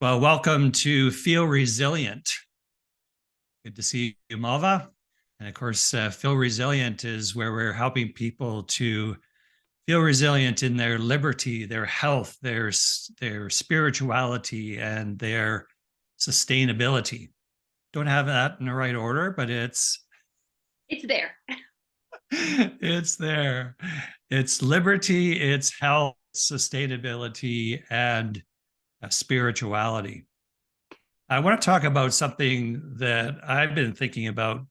Well, welcome to Feel Resilient. Good to see you, Malva. And of course, Feel Resilient is where we're helping people to feel resilient in their liberty, their health, their spirituality, and their sustainability. Don't have that in the right order, but It's there. it's there. It's liberty, it's health, sustainability, and spirituality. I want to talk about something that I've been thinking about,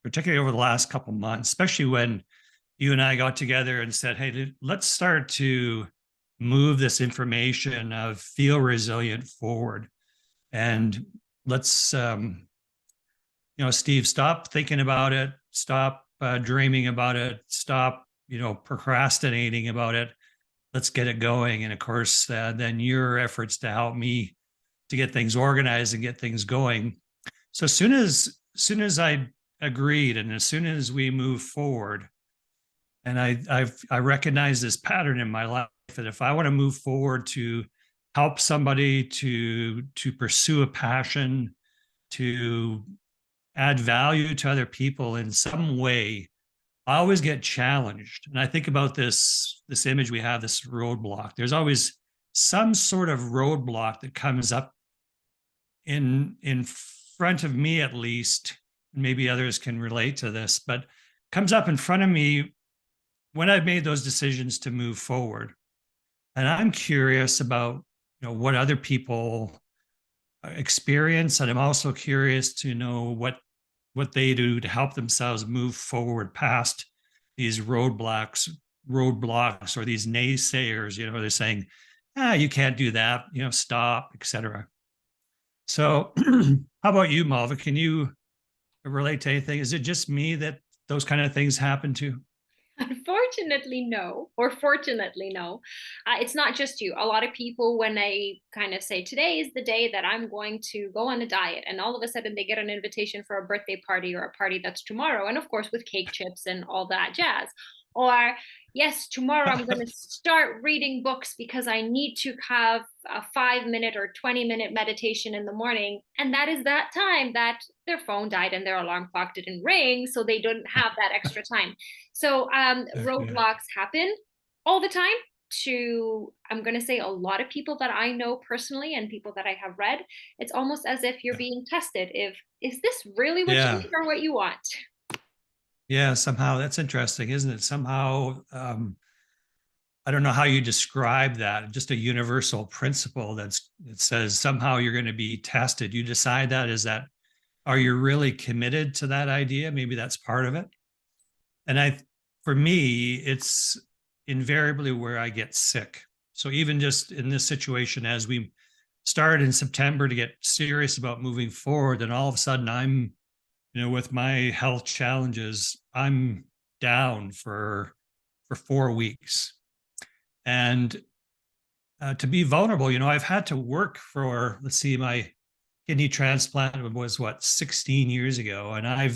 particularly over the last couple of months, especially when you and I got together and said, "Hey, let's start to move this information of feel resilient forward, and let's, Steve, stop thinking about it, stop dreaming about it, stop, procrastinating about it. Let's get it going." And of course, then your efforts to help me to get things organized and get things going. So as soon as I agreed, and as soon as we move forward, and I recognize this pattern in my life that if I want to move forward to help somebody to pursue a passion, to add value to other people in some way, I always get challenged. And I think about this image we have, this roadblock. There's always some sort of roadblock that comes up in front of me, at least. Maybe others can relate to this, but comes up in front of me when I've made those decisions to move forward. And I'm curious about what other people experience, and I'm also curious to know what they do to help themselves move forward past these roadblocks or these naysayers. They're saying, you can't do that, stop, etc. So, how about you, Malva? Can you relate to anything? Is it just me that those kind of things happen to? Unfortunately, no, or fortunately, no. It's not just you. A lot of people, when I kind of say today is the day that I'm going to go on a diet, and all of a sudden they get an invitation for a birthday party or a party that's tomorrow, and of course, with cake chips and all that jazz. Or, yes, tomorrow I'm going to start reading books because I need to have a 5 minute or 20-minute meditation in the morning. And that is that time that their phone died and their alarm clock didn't ring. So they don't have that extra time. So Yeah. roadblocks happen all the time to, I'm going to say, a lot of people that I know personally and people that I have read. It's almost as if you're being tested. If is this really what you Yeah. need or what you want? Yeah. Somehow that's interesting, isn't it? Somehow, I don't know how you describe that. Just a universal principle that says somehow you're going to be tested. You decide that. Is that, are you really committed to that idea? Maybe that's part of it. And for me, it's invariably where I get sick. So even just in this situation, as we started in September to get serious about moving forward, and all of a sudden with my health challenges, I'm down for 4 weeks. And to be vulnerable, I've had to work for, let's see, my kidney transplant was 16 years ago. And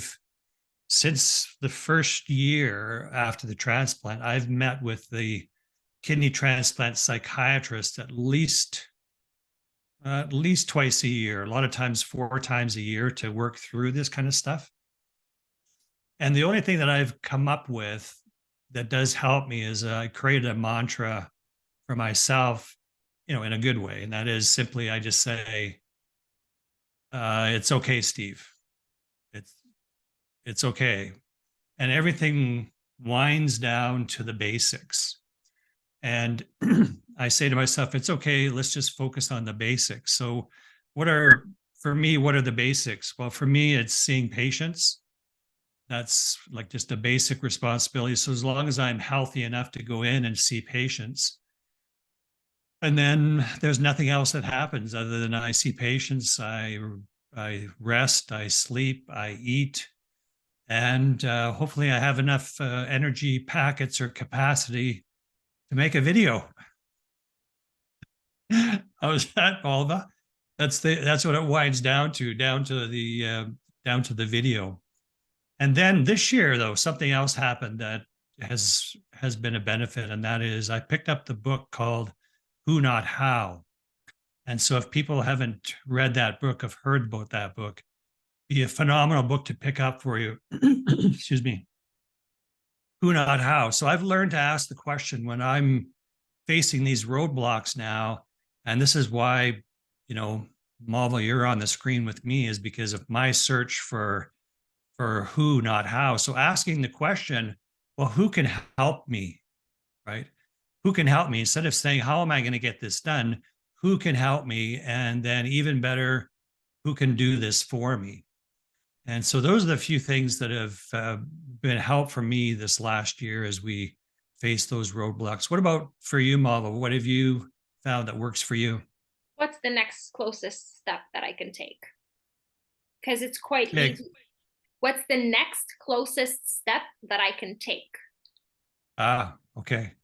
since the first year after the transplant, I've met with the kidney transplant psychiatrist at least twice a year, a lot of times 4 times a year, to work through this kind of stuff. And the only thing that I've come up with that does help me is I created a mantra for myself, in a good way. And that is simply, I just say, it's okay, Steve. It's, it's okay. And everything winds down to the basics. And I say to myself, it's okay, let's just focus on the basics. So, for me, what are the basics? Well, for me, it's seeing patients. That's like just a basic responsibility. So, as long as I'm healthy enough to go in and see patients, and then there's nothing else that happens other than I see patients, I rest, I sleep, I eat, and hopefully I have enough energy packets or capacity to make a video. How's that, Alva? That's what it winds down to the video. And then this year, though, something else happened that has been a benefit, and that is I picked up the book called Who Not How. And so if people haven't read that book, have heard about that book, be a phenomenal book to pick up for you. Excuse me. Who, not how. So I've learned to ask the question when I'm facing these roadblocks now. And this is why, Marvel, you're on the screen with me, is because of my search for who, not how. So asking the question, well, who can help me, right? Who can help me? Instead of saying, how am I going to get this done? Who can help me? And then even better, who can do this for me? And so those are the few things that have been help for me this last year as we face those roadblocks. What about for you, Marvel? What have you found that works for you? What's the next closest step that I can take? Because it's quite Okay. easy. What's the next closest step that I can take? Okay.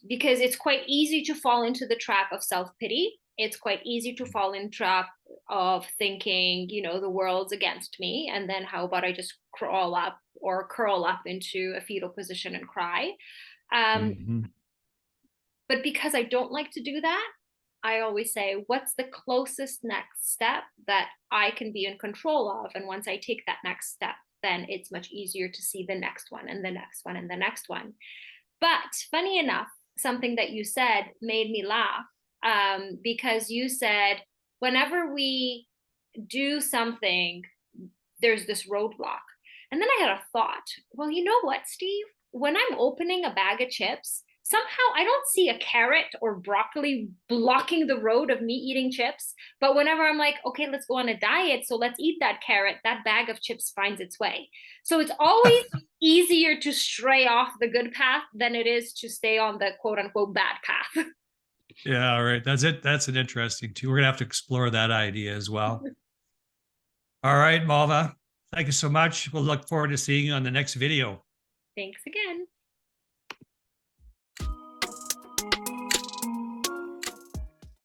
Because it's quite easy to fall into the trap of self-pity. It's quite easy to fall in trap of thinking, the world's against me. And then how about I just crawl up or curl up into a fetal position and cry? Mm-hmm. But because I don't like to do that, I always say, what's the closest next step that I can be in control of? And once I take that next step, then it's much easier to see the next one and the next one and the next one. But funny enough, something that you said made me laugh, because you said, whenever we do something, there's this roadblock. And then I had a thought, well, you know what, Steve? When I'm opening a bag of chips, somehow I don't see a carrot or broccoli blocking the road of me eating chips. But whenever I'm like, okay, let's go on a diet, so let's eat that carrot, that bag of chips finds its way. So it's always easier to stray off the good path than it is to stay on the quote unquote bad path. Yeah, all right. That's it. That's an interesting too. We're gonna have to explore that idea as well. All right, Malva. Thank you so much. We'll look forward to seeing you on the next video. Thanks again.